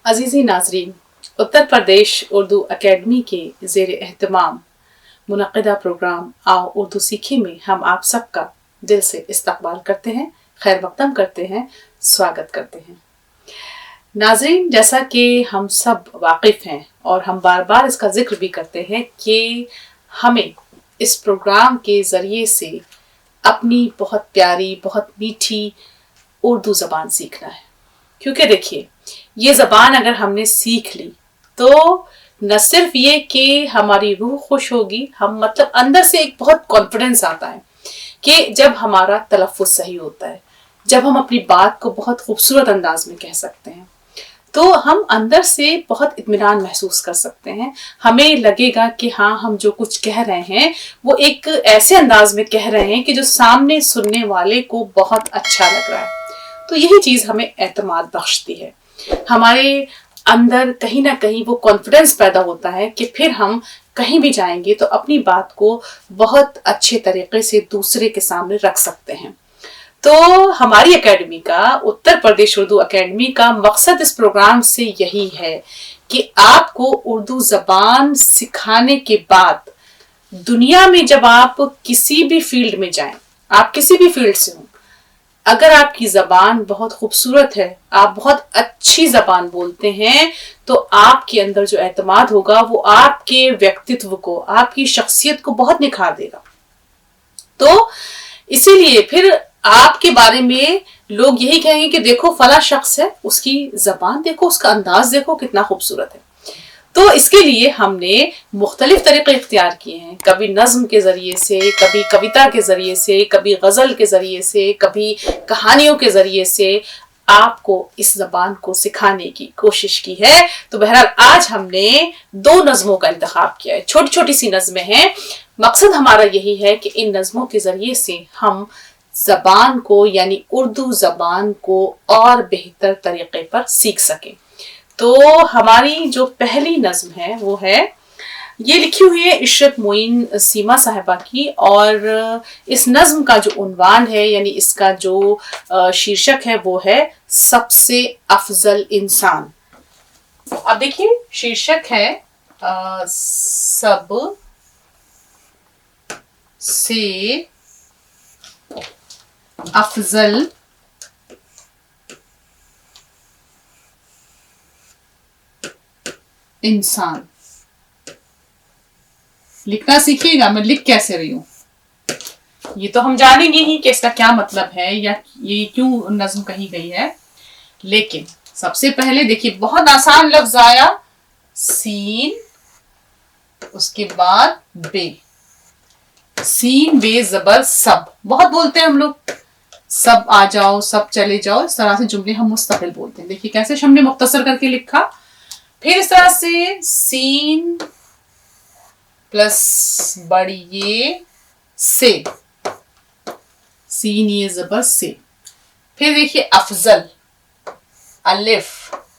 अजीज़ी नाज़रीन, उत्तर प्रदेश उर्दू अकेडमी के ज़ेर एहतमाम मुनक़िदा प्रोग्राम आओ उर्दू सीखे में हम आप सबका दिल से इस्तक़बाल करते हैं, खैर मक़दम करते हैं, स्वागत करते हैं। नाज़रीन, जैसा कि हम सब वाकिफ़ हैं और हम बार बार इसका ज़िक्र भी करते हैं कि हमें इस प्रोग्राम के ज़रिए से अपनी बहुत प्यारी, बहुत मीठी उर्दू ज़बान सीखना है। क्योंकि देखिए, ये ज़बान अगर हमने सीख ली तो न सिर्फ ये कि हमारी रूह खुश होगी, हम मतलब अंदर से एक बहुत कॉन्फिडेंस आता है कि जब हमारा तलफ़्फ़ुज़ सही होता है, जब हम अपनी बात को बहुत खूबसूरत अंदाज में कह सकते हैं, तो हम अंदर से बहुत इत्मीनान महसूस कर सकते हैं। हमें लगेगा कि हाँ, हम जो कुछ कह रहे हैं वो एक ऐसे अंदाज में कह रहे हैं कि जो सामने सुनने वाले को बहुत अच्छा लग रहा है। तो यही चीज़ हमें एतमाद बख्शती है, हमारे अंदर कहीं ना कहीं वो कॉन्फिडेंस पैदा होता है कि फिर हम कहीं भी जाएंगे तो अपनी बात को बहुत अच्छे तरीके से दूसरे के सामने रख सकते हैं। तो हमारी एकेडमी का, उत्तर प्रदेश उर्दू अकेडमी का मकसद इस प्रोग्राम से यही है कि आपको उर्दू ज़बान सिखाने के बाद दुनिया में जब आप किसी भी फील्ड में जाएं, आप किसी भी फील्ड से हों, अगर आपकी ज़बान बहुत खूबसूरत है, आप बहुत अच्छी ज़बान बोलते हैं, तो आपके अंदर जो एतमाद होगा वो आपके व्यक्तित्व को, आपकी शख्सियत को बहुत निखार देगा। तो इसीलिए फिर आपके बारे में लोग यही कहेंगे कि देखो फला शख्स है, उसकी ज़बान देखो, उसका अंदाज देखो कितना खूबसूरत है। तो इसके लिए हमने मुख्तलिफ तरीके इख्तियार किए हैं, कभी नज़्म के ज़रिए से, कभी कविता के ज़रिए से, कभी गज़ल के ज़रिए से, कभी कहानियों के ज़रिए से आपको इस ज़बान को सिखाने की कोशिश की है। तो बहरहाल आज हमने 2 नज़्मों का इंतखाब किया है, छोटी छोटी सी नज़्में हैं। मकसद हमारा यही है कि इन नज़्मों के ज़रिए से हम ज़बान को यानी उर्दू ज़बान को और बेहतर तरीके पर सीख सकें। तो हमारी जो पहली नज़्म है वो है, ये लिखी हुई है इशरत मोइन सीमा साहिबा की, और इस नज़्म का जो उन्वान है यानी इसका जो शीर्षक है वो है सबसे अफजल इंसान। अब देखिए, शीर्षक है सब से अफजल इंसान। लिखना सीखिएगा, मैं लिख कैसे रही हूं ये तो हम जानेंगे ही कि इसका क्या मतलब है या ये क्यों नज़्म कही गई है। लेकिन सबसे पहले देखिए, बहुत आसान लफ्ज आया, सीन, उसके बाद बे, सीन बे ज़बर सब। बहुत बोलते हैं हम लोग, सब आ जाओ, सब चले जाओ, इस तरह से जुमले हम मुस्तकिल बोलते हैं। देखिए कैसे हमने मुख्तसर करके लिखा। फिर इस तरह से सीन प्लस बड़ी ये से, सीन ये ज़बर से। फिर देखिए अफजल, अलिफ,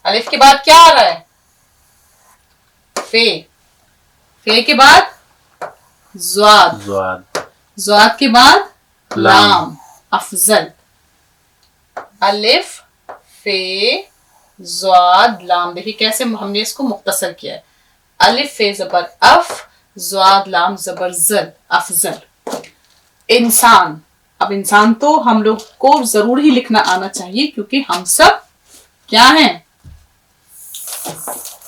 अलिफ के बाद क्या आ रहा है, फे, फे के बाद ज़्वाद, ज़्वाद के बाद लाम, अफजल, अलिफ, फे, ज़्वाद, लाम। देखिए कैसे हमने इसको मुख्तसर किया है, अलिफ फे ज़बर अफ, ज़्वाद लाम ज़बर ज़ल, अफजल। इंसान, अब इंसान तो हम लोग को जरूर ही लिखना आना चाहिए क्योंकि हम सब क्या हैं,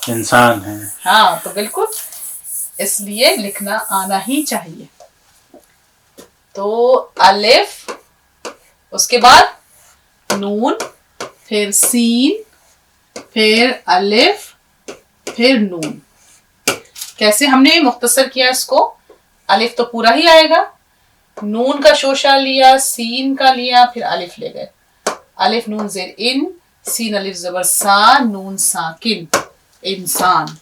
इंसान हैं। हाँ, तो बिल्कुल इसलिए लिखना आना ही चाहिए। तो अलिफ, उसके बाद नून, फिर सीन, फिर अलिफ, फिर नून। कैसे हमने मुख्तसर किया इसको, अलिफ तो पूरा ही आएगा, नून का शोशा लिया, सीन का लिया, फिर अलिफ ले गए, अलिफ नून ज़ेर इन, सीन अलिफ ज़बर सा, नून साकिन, इंसान।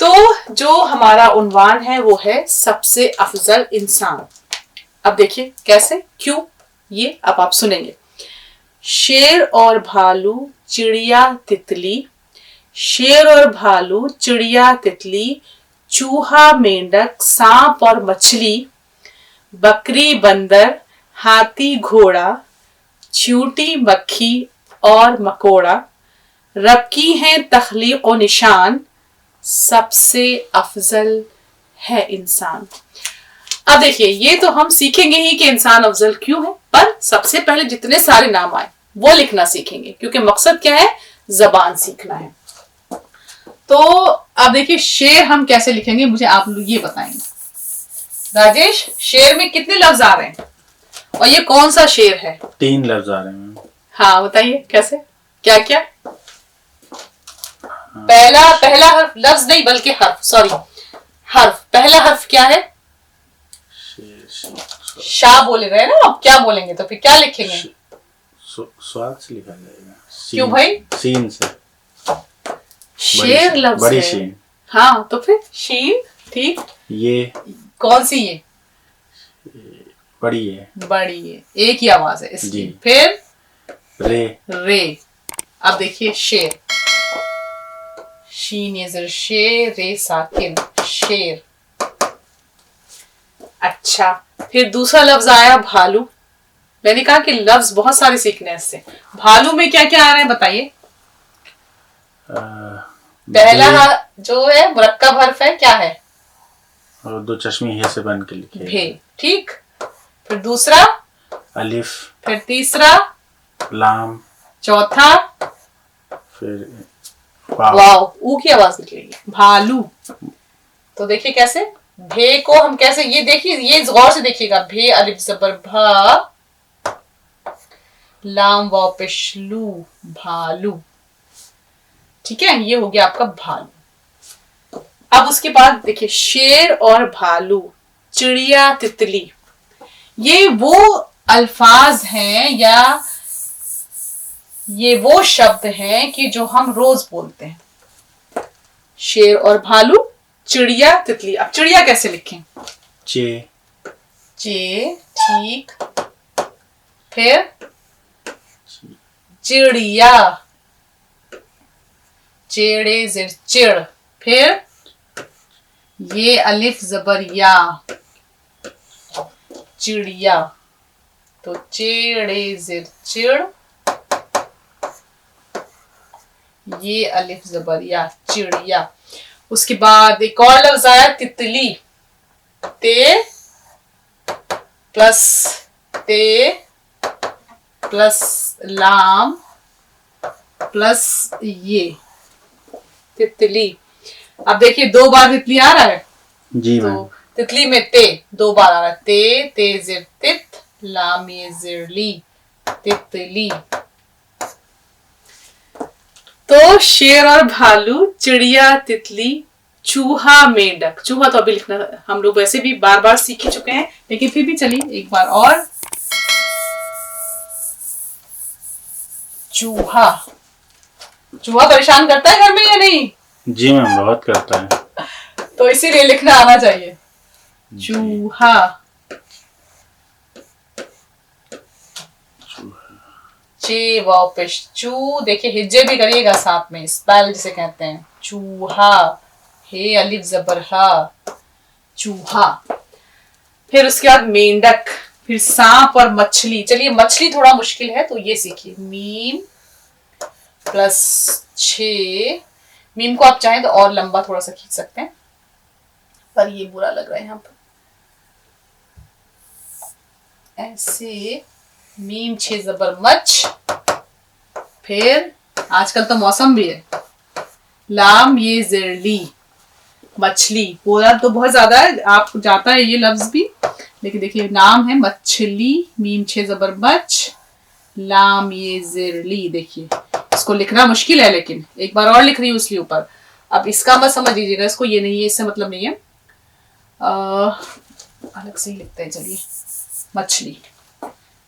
तो जो हमारा उन्वान है वो है सबसे अफजल इंसान। अब देखिए कैसे, क्यों, ये अब आप सुनेंगे। शेर और भालू, चिड़िया तितली, शेर और भालू, चिड़िया तितली, चूहा मेंढक, सांप और मछली, बकरी बंदर, हाथी घोड़ा, चींटी मक्खी और मकोड़ा, رب کی ہیں تخلیق و نشان، سب سے افضل ہے انسان. اب دیکھیے یہ تو ہم سیکھیں گے ہی کہ انسان افضل کیوں ہے، پر سب سے پہلے جتنے سارے نام آئے وہ لکھنا سیکھیں گے، کیونکہ مقصد کیا ہے؟ زبان سیکھنا ہے. تو اب دیکھیے شعر ہم کیسے لکھیں گے، مجھے آپ لوگ یہ بتائیں گے. راجیش، شعر میں کتنے لفظ آ رہے ہیں اور یہ کون سا شعر ہے؟ 3 لفظ آ رہے ہیں. ہاں بتائیے کیسے، کیا کیا؟ پہلا حرف، لفظ نہیں بلکہ حرف، سوری حرف. پہلا حرف کیا ہے؟ شاہ بولے رہے نا آپ، کیا بولیں گے تو پھر کیا لکھیں گے؟ سواد سے لکھا جائے گا. کیوں بھائی؟ سین سے. شیر لفظ بڑی ہے. شین. ہاں تو پھر شین. ٹھیک. یہ کون سی؟ یہ بڑی ہے. بڑی ہے، ایک ہی آواز ہے اس کی. جی. پھر رے. رے. اب دیکھیے شیر، شین یہ زر شیر، رے ساکن، شیر. اچھا پھر دوسرا لفظ آیا بھالو. میں نے کہا کہ لفظ بہت سارے سیکھنے ہیں اس سے. بھالو میں کیا کیا آ رہے ہیں بتائیے. پہلا جو ہے مرکب حرف ہے کیا ہے؟ اور 2 چشمی ہے سے بن کے لکھے. بھے. ٹھیک. پھر دوسرا الف. پھر تیسرا لام. چوتھا پھر واو. او کی آواز نکلے گی. بھالو. تو دیکھیے کیسے بھے کو ہم کیسے، یہ دیکھیے یہ غور سے دیکھیے گا. بھے الف زبر بھا، لام واو پیش لو، بھالو. ٹھیک ہے، یہ ہو گیا آپ کا بھالو. اب اس کے بعد دیکھیے شیر اور بھالو، چڑیا تتلی. یہ وہ الفاظ ہیں یا یہ وہ شبد ہیں کہ جو ہم روز بولتے ہیں. شیر اور بھالو، چڑیا تتلی. اب چڑیا کیسے لکھیں؟ چے. چے. ٹھیک. پھر چڑیا، چیڑے زر چڑ. پھر یہ الف زبر یا، چڑیا. تو چیڑے زر چڑ، یہ الف زبر یا، چڑیا. اس کے بعد ایک اور لفظ آیا تتلی. تے پلس لام پلس یہ تتلی. اب دیکھیے 2 بار تتلی آ رہا ہے. جی تو تتلی میں تے 2 بار آ رہا ہے. تے زر تت، لام یہ زر لی، تتلی. تو شیر اور بھالو، چڑیا تتلی، چوہا مینڈک. چوہا تو ابھی لکھنا ہم لوگ ویسے بھی بار بار سیکھ ہی چکے ہیں، لیکن پھر بھی چلیے ایک بار اور. چوہا. چوہا پریشان کرتا ہے گھر میں یا نہیں؟ جی میم بہت کرتا ہے. تو اسی لیے لکھنا آنا چاہیے. چوہا. چے واو پیش چو. دیکھیے ہجے بھی کریے گا ساتھ میں، اسپیل جسے کہتے ہیں. چوہا. ہے الف زبر ہا، چوہا. پھر اس کے بعد مینڈک. پھر سانپ اور مچھلی. چلیے مچھلی تھوڑا مشکل ہے تو یہ سیکھیے. میم پلس 6. میم کو آپ چاہیں تو اور لمبا تھوڑا سا کھینچ سکتے ہیں، پر یہ برا لگ رہا ہے یہاں پر. ایسے میم 6 زبر مچ. پھر آج کل تو موسم بھی ہے، لام یہ زرلی، مچھلی. پورا تو بہت زیادہ ہے، آپ کو جاتا ہے یہ لفظ بھی، لیکن دیکھیے نام ہے مچھلی. میم 6 زبر مچ، لام یہ زرلی. دیکھیے اس کو لکھنا مشکل ہے، لیکن ایک بار اور لکھ رہی ہوں اس کے اوپر. اب اس کا مت سمجھ لیجیے گا، اس کو یہ نہیں ہے، اس سے مطلب نہیں ہے، الگ سے ہی لکھتے ہیں. چلیے مچھلی.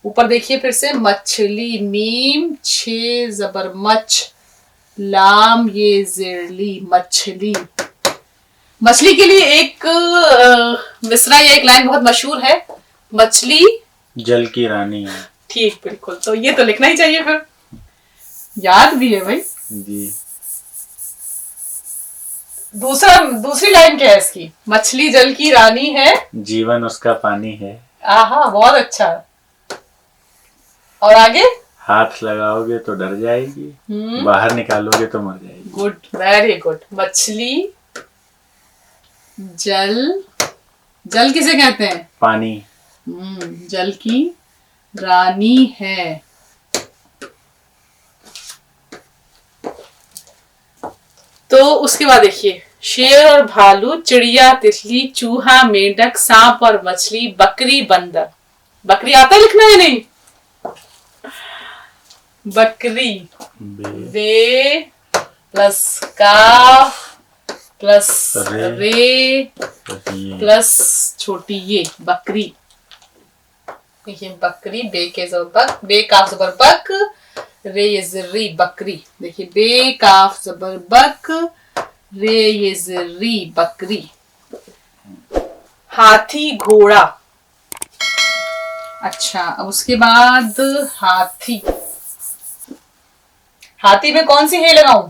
اوپر دیکھیے پھر سے مچھلی. میم 6 زبر مچ، لام یہ زرلی، مچھلی. مچھلی کے لیے ایک مصرع یا ایک لائن بہت مشہور ہے، مچھلی جل کی رانی ہے. ٹھیک بالکل. تو یہ تو لکھنا ہی چاہیے، پھر یاد بھی ہے بھائی. جی. دوسری لائن کیا ہے اس کی؟ مچھلی جل کی رانی ہے، جیون اس کا پانی ہے. آہا بہت اچھا. اور آگے हाथ लगाओगे तो डर जाएगी, बाहर निकालोगे तो मर जाएगी। Good, very good. मछली, जल, जल किसे कहते हैं? पानी। जल की रानी है। तो उसके बाद देखिए, शेर और भालू, चिड़िया, तितली, चूहा, मेंढक, सांप और मछली, बकरी, बंदर। बकरी आता है लिखना है नहीं? बकरी, बे प्लस काफ प्लस रे प्लस छोटी ये, बकरी। देखिए बकरी, बे के ज़बर बक, बे काफ ज़बर बक, रे ये ज़री, बकरी। देखिए बे काफ ज़बर बक, रे ये ज़री, बकरी। हाथी, घोड़ा। अच्छा, अब उसके बाद हाथी। हाथी में कौन सी हे लगाऊं?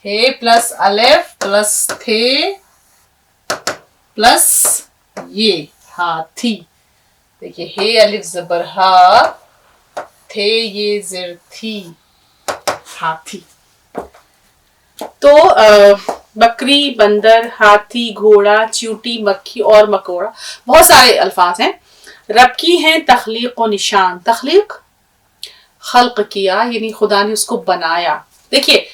हे प्लस अलेफ प्लस थे प्लस ये, हाथी। देखिए हे अलिफ ज़बर हा, थे ये ज़िर थी, हाथी। तो बकरी, बंदर, हाथी, घोड़ा, चींटी, मक्खी और मकोड़ा, बहुत सारे अल्फाज हैं। रब की हैं तख्लीक और निशान। तख्लीक, खल्क किया, यानी खुदा ने उसको बनाया। देखिए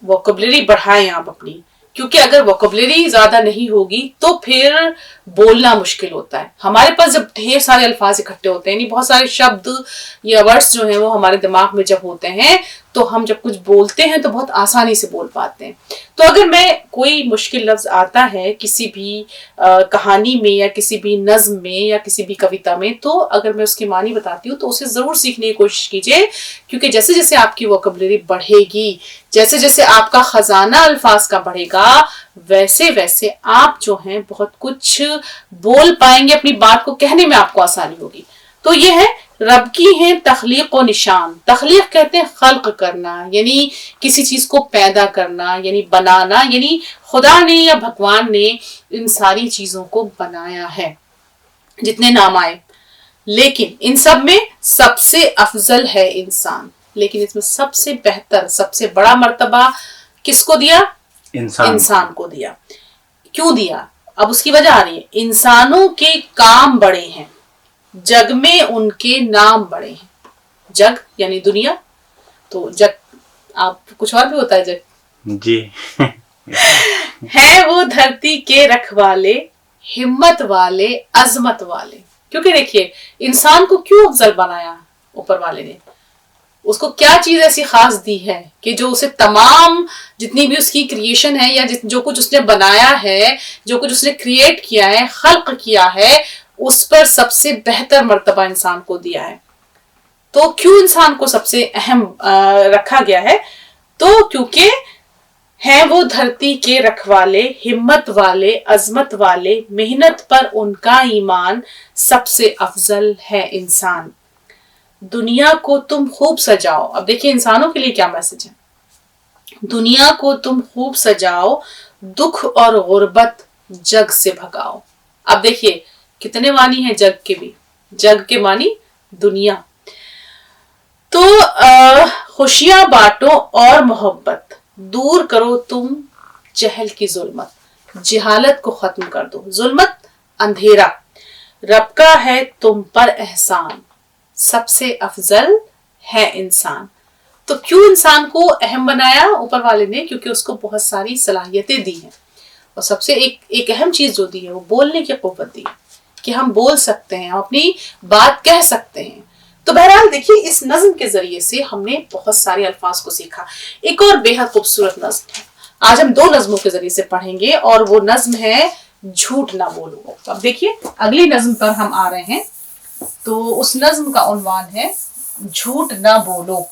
वोकैबुलरी बढ़ाएं आप अपनी, क्योंकि अगर वोकैबुलरी ज्यादा नहीं होगी तो फिर बोलना मुश्किल होता है। हमारे पास जब ढेर सारे अल्फाज इकट्ठे होते हैं, यानी बहुत सारे शब्द या वर्ड्स जो हैं वो हमारे दिमाग में जब होते हैं, तो हम जब कुछ बोलते हैं तो बहुत आसानी से बोल पाते हैं। तो अगर मैं कोई मुश्किल लफ्ज आता है किसी भी कहानी में या किसी भी नज्म में या किसी भी कविता में, तो अगर मैं उसकी मानी बताती हूँ तो उसे जरूर सीखने की कोशिश कीजिए, क्योंकि जैसे जैसे आपकी वोकैबुलरी बढ़ेगी, जैसे जैसे आपका खजाना अल्फाज का बढ़ेगा, वैसे वैसे आप जो हैं बहुत कुछ बोल पाएंगे, अपनी बात को कहने में आपको आसानी होगी। तो ये है रब की है तख्लीक व निशान। तख्लीक कहते हैं खल्क करना, यानी किसी चीज को पैदा करना, यानी बनाना, यानी खुदा ने या भगवान ने इन सारी चीजों को बनाया है, जितने नाम आए। लेकिन इन सब में सबसे अफजल है इंसान। लेकिन इसमें सबसे बेहतर, सबसे बड़ा मर्तबा किसको दिया? इंसान को दिया। क्यों दिया? अब उसकी वजह आ रही है। इंसानों के काम बड़े हैं, जग में उनके नाम बड़े हैं। जग यानी दुनिया, तो जग आप कुछ और भी होता है जग जी। है वो धरती के रखवाले, हिम्मत वाले, अजमत वाले। क्योंकि देखिए इंसान को क्यों अफजल बनाया ऊपर वाले ने? उसको क्या चीज ऐसी खास दी है कि जो उसे तमाम जितनी भी उसकी क्रिएशन है या जो कुछ उसने बनाया है, जो कुछ उसने क्रिएट किया है, खल्क किया है, उस पर सबसे बेहतर मर्तबा इंसान को दिया है। तो क्यों इंसान को सबसे अहम रखा गया है? तो क्योंकि हैं वो धरती के रखवाले, हिम्मत वाले, अजमत वाले, मेहनत पर उनका ईमान, सबसे अफजल है इंसान। दुनिया को तुम खूब सजाओ। अब देखिए इंसानों के लिए क्या मैसेज है। दुनिया को तुम खूब सजाओ, दुख और गुर्बत जग से भगाओ। अब देखिए कितने मानी है जग के भी। जग के मानी दुनिया। तो खुशियां बांटो और मोहब्बत, दूर करो तुम जहल की जुल्मत, जिहालत को खत्म कर दो। जुल्मत अंधेरा। रब का है तुम पर एहसान, सबसे अफजल है इंसान। तो क्यों इंसान को अहम बनाया ऊपर वाले ने? क्योंकि उसको बहुत सारी सलाहियतें दी हैं, और सबसे एक अहम चीज जो दी है वो बोलने की कुव्वत दी है, कि हम बोल सकते हैं, अपनी बात कह सकते हैं। तो बहरहाल देखिए इस नज्म के जरिए से हमने बहुत सारे अल्फाज को सीखा। एक और बेहद खूबसूरत नज्म है, आज हम 2 नज्मों के जरिए से पढ़ेंगे, और वो नज्म है झूठ ना बोलो। तो अब देखिए अगली नज्म पर हम आ रहे हैं। तो उस नज्म का उन्वान है झूठ ना बोलो।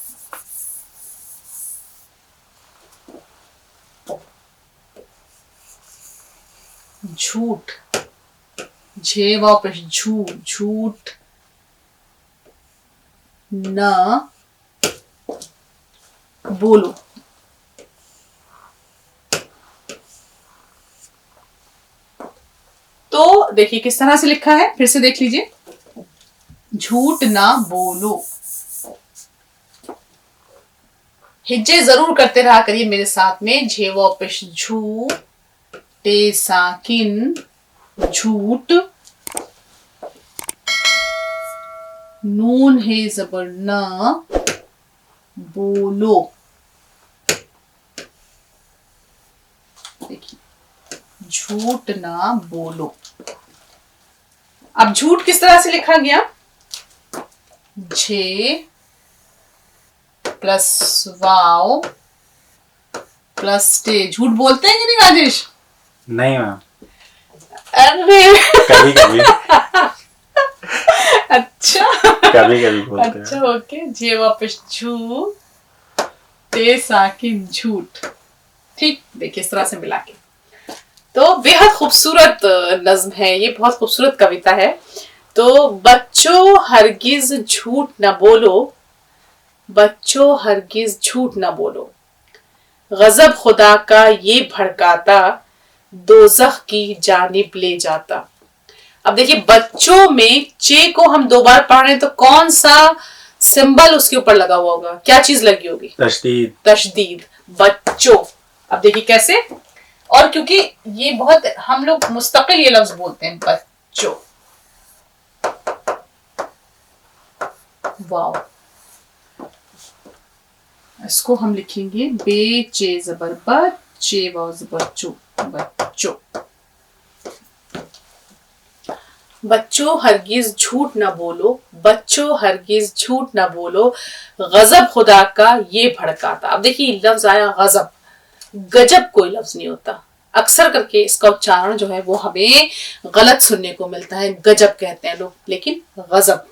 झूठ, झे वापस झूठ, झूठ ना बोलो। तो देखिए किस तरह से लिखा है, फिर से देख लीजिए। झूठ ना बोलो। हिज्जे जरूर करते रहा करिए मेरे साथ में। झेवा पेश झू, टे साकिन झूठ, नून है जबर न बोलो। देखिए, झूठ ना बोलो। अब झूठ किस तरह से लिखा गया? झे प्लस वाव प्लस टे। झूठ बोलते हैं कि नहीं राजेश? नहीं मैम, अरे कभी कभी अच्छा, कभी कभी बोलते हैं। अच्छा ओके। जे वापस झू, ते साकिन झूठ। ठीक, देखिए इस तरह से मिला के। तो बेहद खूबसूरत नज्म है ये, बहुत खूबसूरत कविता है। तो बच्चों हरगिज झूठ न बोलो, बच्चों हरगिज झूठ न बोलो, गजब खुदा का ये भड़काता, दोज़ख की जानिब ले जाता। अब देखिए, बच्चों में चे को हम दो बार पढ़ रहे हैं, तो कौन सा सिंबल उसके ऊपर लगा हुआ होगा? क्या चीज लगी होगी? तशदीद। तशदीद। बच्चों। अब देखिए कैसे, और क्योंकि ये बहुत हम लोग मुस्तकिल ये लफ्ज बोलते हैं, बच्चों। वाव। इसको हम लिखेंगे बे चे जबर बच्चे, वाव जबर चो, बच्चों। बच्चों हरगिज झूठ न बोलो, बच्चों हरगिज झूठ न बोलो, गजब खुदा का ये भड़काता। अब देखिए लफ्ज आया गजब, गजब कोई लफ्ज नहीं होता। अक्सर करके इसका उच्चारण जो है वो हमें गलत सुनने को मिलता है, गजब कहते हैं लोग, लेकिन गजब।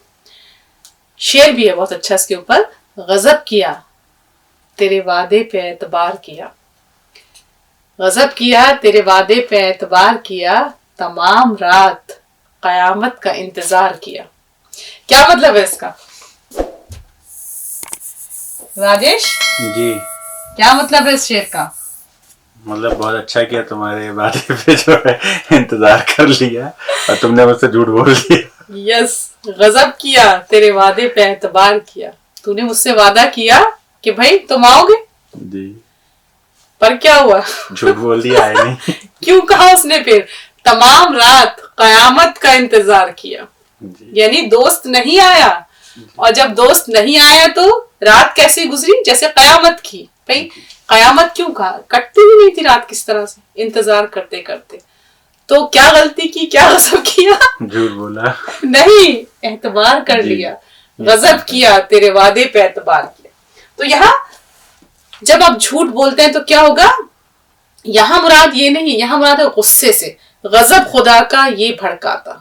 शेर भी है बहुत अच्छा इसके ऊपर। गजब किया तेरे वादे पे एतबार किया, गजब किया तेरे वादे पे एतबार किया, तमाम रात कयामत का इंतजार किया। क्या मतलब है इसका राजेश जी? क्या मतलब है इस शेर का? मतलब बहुत अच्छा किया, तुम्हारे वादे पे जो है इंतजार कर लिया और तुमने मुझसे झूठ बोल दिया। यस, गजब किया तेरे वादे पे एतबार किया, तूने मुझसे वादा किया कि भाई तुम आओगे जी, पर क्या हुआ? झूठ बोल दिया, आए नहीं। क्यों कहा उसने फिर? तमाम रात कयामत का इंतजार किया, यानी दोस्त नहीं आया। और जब दोस्त नहीं आया तो रात कैसे गुजरी? जैसे कयामत की। भाई कयामत क्यों कहा? कटती भी नहीं थी रात किस तरह से, इंतजार करते करते। तो क्या गलती की, क्या गजब किया? झूठ बोला नहीं, एतबार कर लिया। गजब किया तेरे वादे पे एतबार किया। तो यहाँ जब आप झूठ बोलते हैं तो क्या होगा? यहाँ मुराद ये नहीं, यहाँ मुराद है गुस्से से। गजब खुदा का ये भड़काता।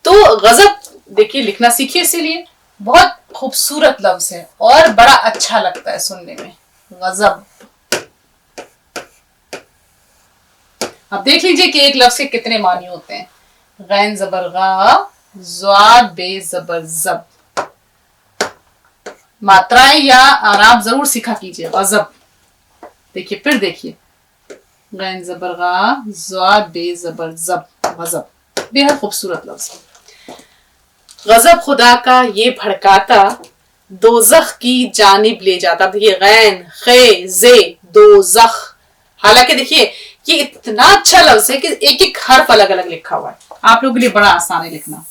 तो गजब देखिए लिखना सीखिए, इसीलिए बहुत खूबसूरत लफ्ज है और बड़ा अच्छा लगता है सुनने में, गजब। अब देख लीजिए कि एक लफ्ज के कितने मानी होते हैं। गैन जबर गा, ज़ाद बे जबर जब। मात्राएं या आराम जरूर सीखा कीजिए। गजब, देखिए फिर देखिए, गैन जबर गा, ज़ाद बे जबर जब, गजब। बेहद खूबसूरत लफ्ज। गजब खुदा का ये भड़काता, दोज़ख की जानिब ले जाता। देखिए गैन खे जे दोज़ख। हालांकि देखिए ये इतना अच्छा लफ्ज है कि एक एक हर्फ अलग अलग लिखा हुआ है। आप लोगों के लिए बड़ा आसान है लिखना।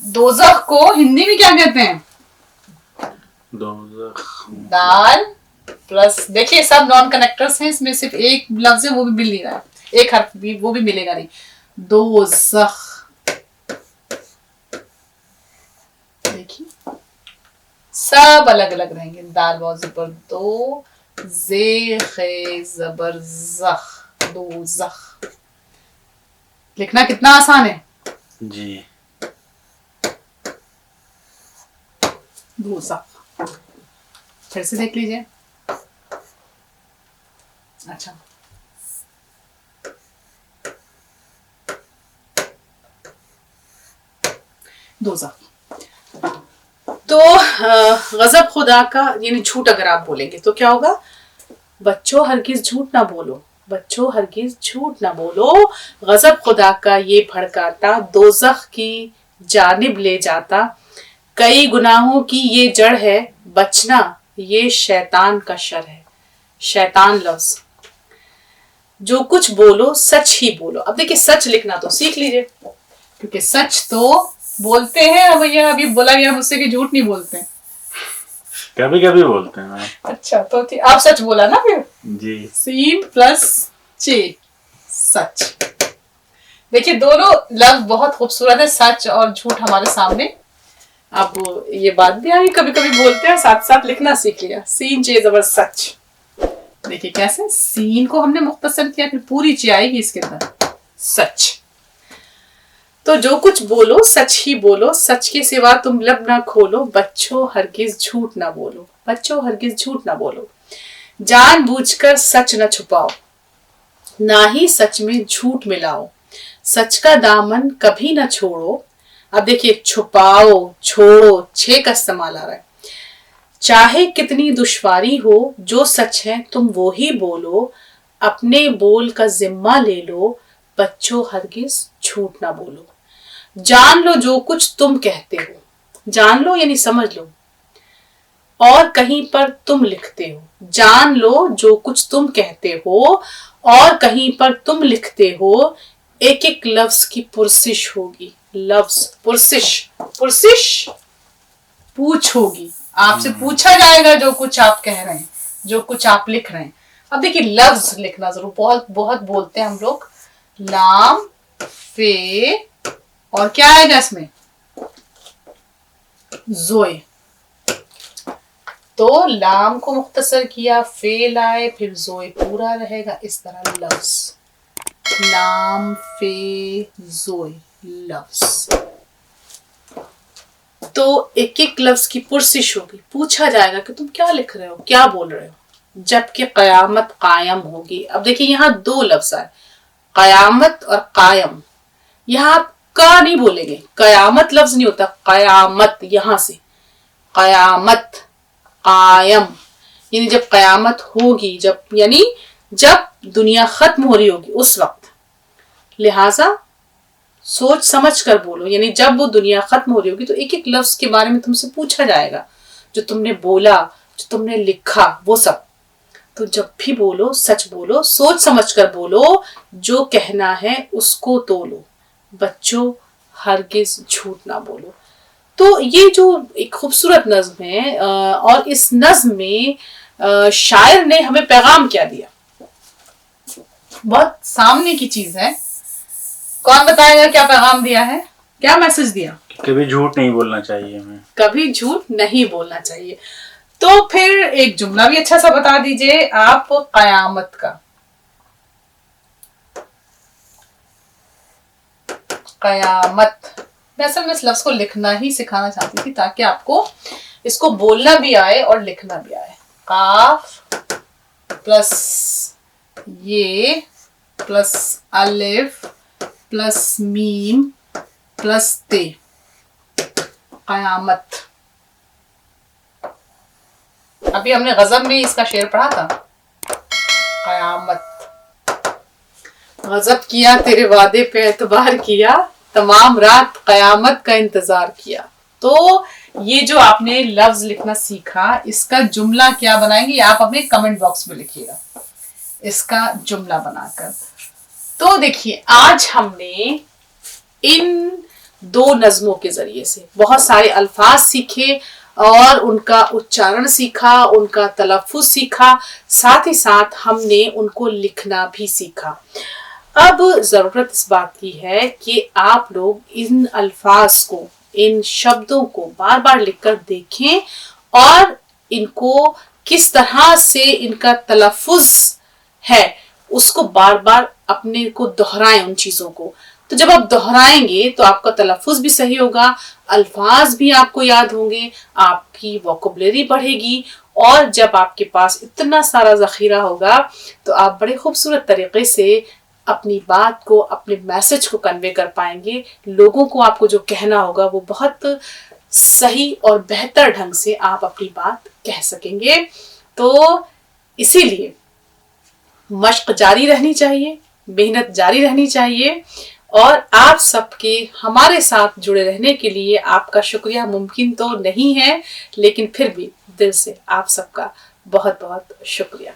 दोज़ख को हिंदी में क्या कहते हैं? दाल प्लस, देखिए सब नॉन कनेक्टर्स हैं, इसमें सिर्फ एक लफ्ज है वो भी मिल नहीं रहा है, एक हर्फ भी वो भी मिलेगा नहीं। दोज़ख, देखिए सब अलग अलग रहेंगे। दाल वाव ज़बर दो, जे खे ज़बर ज़ख, दोज़ख। लिखना कितना आसान है जी। दोज़ख। फिर से देख लीजिए। अच्छा, दोज़ख। तो गजब खुदा का यानी झूठ अगर आप बोलेंगे तो क्या होगा? बच्चों हरगिज झूठ ना बोलो, बच्चों हरगिज झूठ ना बोलो, गजब खुदा का ये भड़काता, दोज़ख की जानिब ले जाता, कई गुनाहों की ये जड़ है, बचना ये शैतान का शर है। शैतान लफ्ज, जो कुछ बोलो सच ही बोलो। अब देखिए सच लिखना तो सीख लीजिए, क्योंकि सच तो बोलते हैं। अब भैया अभी बोला गया मुझसे कि झूठ नहीं बोलते हैं। कभी कभी बोलते हैं मैम। अच्छा तो आप सच बोला ना फिर जी। सीन प्लस चे, सच। देखिए दोनों लफ्ज बहुत खूबसूरत है, सच और झूठ हमारे सामने। अब ये बात भी आई, कभी कभी बोलते हैं, साथ साथ लिखना सीख लिया। सीन चे जबर सच। देखिए कैसे सीन को हमने मुख्तसर किया, फिर पूरी चे आएगी इसके अंदर, सच। तो जो कुछ बोलो सच ही बोलो, सच के सिवा तुम लब ना खोलो, बच्चों हरगिज झूठ ना बोलो, बच्चों हरगिज झूठ ना बोलो, जानबूझकर सच न छुपाओ, ना ही सच में झूठ मिलाओ, सच का दामन कभी न छोड़ो। अब देखिए छुपाओ, छोड़ो, छे का इस्तेमाल आ रहा है। चाहे कितनी दुश्वारी हो, जो सच है तुम वो ही बोलो, अपने बोल का जिम्मा ले लो, बच्चों हरगिज झूठ ना बोलो। जान लो जो कुछ तुम कहते हो, जान लो यानी समझ लो, और कहीं पर तुम लिखते हो। जान लो जो कुछ तुम कहते हो और कहीं पर तुम लिखते हो, एक एक लफ्ज की पुरसिश होगी। लफ्ज पुरसिश, पुरसिश पूछ होगी, आपसे पूछा जाएगा जो कुछ आप कह रहे हैं, जो कुछ आप लिख रहे हैं। अब देखिए लफ्ज लिखना जरूर, बहुत बहुत बोलते हैं हम लोग, लाम फे और क्या आएगा इसमें, जोए। तो लाम को मुख्तसर किया, फे लाए, फिर जोए पूरा रहेगा, इस तरह लफ्ज, लाम फे जोए लफ्ज। तो एक एक लफ्ज की पुरसिश होगी, पूछा जाएगा कि तुम क्या लिख रहे हो, क्या बोल रहे हो, जबकि कयामत कायम होगी। अब देखिए यहाँ दो लफ्ज आए, कयामत और कायम। यहाँ आप का नहीं बोलेंगे, कयामत लफ्ज नहीं होता, कयामत यहां से, कयामत कायम, यानी जब कयामत होगी, जब यानी जब दुनिया खत्म हो रही होगी उस वक्त। लिहाजा सोच समझ कर बोलो, यानी जब वो दुनिया खत्म हो रही होगी तो एक एक लफ्ज के बारे में तुमसे पूछा जाएगा, जो तुमने बोला, जो तुमने लिखा, वो सब। तो जब भी बोलो सच बोलो, सोच समझ कर बोलो, जो कहना है उसको तोलो, बच्चों हरगिज झूठ ना बोलो। तो ये जो एक खूबसूरत नज्म है, और इस नज्म में शायर ने हमें पैगाम क्या दिया, बहुत सामने की चीज है। कौन बताएगा क्या पैगाम दिया है, क्या मैसेज दिया? कभी झूठ नहीं बोलना चाहिए हमें, कभी झूठ नहीं बोलना चाहिए। तो फिर एक जुमला भी अच्छा सा बता दीजिए आप कयामत का। कयामत, मैं असल में इस लफ्ज को लिखना ही सिखाना चाहती थी ताकि आपको इसको बोलना भी आए और लिखना भी आए। काफ प्लस ये प्लस अलिफ प्लस मीम प्लस ते, कयामत। अभी हमने गजब में इसका शेर पढ़ा था, कयामत। गजब किया तेरे वादे पे एतबार किया, तमाम रात कयामत का इंतजार किया। तो ये जो आपने लफ्ज लिखना सीखा, इसका जुमला क्या बनाएंगे आप अपने कमेंट बॉक्स में लिखिएगा, इसका जुमला बनाकर। तो देखिए आज हमने इन दो नज्मों के जरिए से बहुत सारे अल्फाज सीखे और उनका उच्चारण सीखा, उनका तलफ़ुज़ सीखा, साथ ही साथ हमने उनको लिखना भी सीखा। अब ज़रूरत इस बात की है कि आप लोग इन अल्फाज को, इन शब्दों को बार बार लिखकर देखें और इनको किस तरह से इनका तलफ़ुज़ है उसको बार बार अपने को दोहराएं उन चीज़ों को। तो जब आप दोहराएंगे तो आपका तलफ़ुज़ भी सही होगा, अल्फाज भी आपको याद होंगे, आपकी वोकैबुलरी बढ़ेगी, और जब आपके पास इतना सारा ज़ख़ीरा होगा तो आप बड़े खूबसूरत तरीक़े से अपनी बात को, अपने मैसेज को कन्वे कर पाएंगे। लोगों को आपको जो कहना होगा वो बहुत सही और बेहतर ढंग से आप अपनी बात कह सकेंगे। तो इसीलिए मश्क जारी रहनी चाहिए, मेहनत जारी रहनी चाहिए और आप सबके हमारे साथ जुड़े रहने के लिए आपका शुक्रिया मुमकिन तो नहीं है, लेकिन फिर भी दिल से आप सबका बहुत बहुत शुक्रिया।